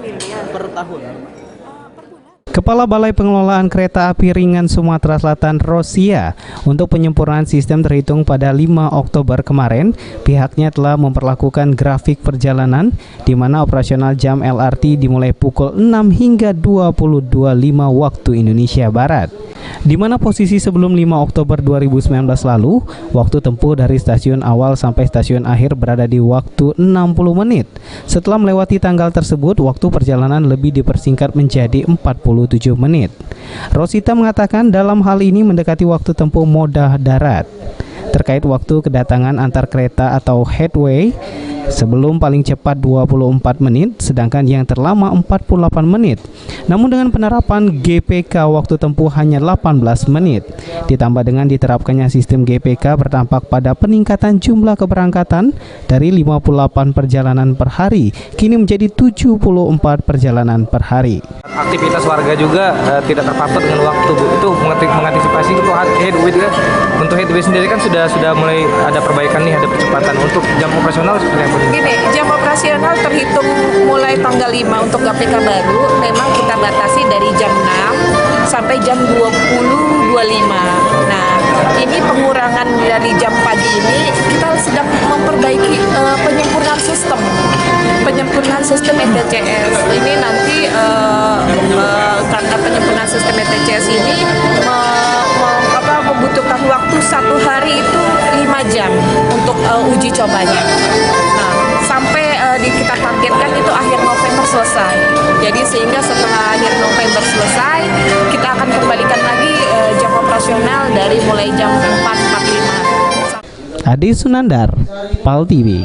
miliar per tahun. per bulan. Kepala Balai Pengelolaan Kereta Api Ringan Sumatera Selatan Rosia, untuk penyempurnaan sistem terhitung pada 5 Oktober kemarin, pihaknya telah memperlakukan grafik perjalanan di mana operasional jam LRT dimulai pukul 6 hingga 22.05 waktu Indonesia Barat. Di mana posisi sebelum 5 Oktober 2019 lalu, waktu tempuh dari stasiun awal sampai stasiun akhir berada di waktu 60 menit. Setelah melewati tanggal tersebut, waktu perjalanan lebih dipersingkat menjadi 47 menit. Rosita mengatakan dalam hal ini mendekati waktu tempuh moda darat. Terkait waktu kedatangan antar kereta atau headway, sebelum paling cepat 24 menit, sedangkan yang terlama 48 menit. Namun dengan penerapan GPK waktu tempuh hanya 18 menit. Ditambah dengan diterapkannya sistem GPK berdampak pada peningkatan jumlah keberangkatan dari 58 perjalanan per hari, kini menjadi 74 perjalanan per hari. Aktivitas warga juga tidak terpatok dengan waktu, Bu. Itu mengantisipasi untuk headway juga. Untuk headway sendiri kan sudah mulai ada perbaikan nih, ada percepatan. Untuk jam operasional seperti apa? Gini, jam operasional terhitung mulai tanggal 5 untuk GPK baru memang kita batasi dari jam 6 sampai jam 20.25. Nah, ini pengurangan dari jam pagi ini kita sedang memperbaiki penyempurnaan sistem ETCS. Ini nanti karena penyempurnaan sistem ETCS ini membutuhkan waktu 1 hari itu 5 jam untuk uji cobanya. Nah, sampai kita targetkan itu akhir November selesai. Jadi sehingga setelah akhir November selesai, kita akan kembalikan lagi jam operasional dari mulai jam 4.45. Adi Sunandar, PAL TV.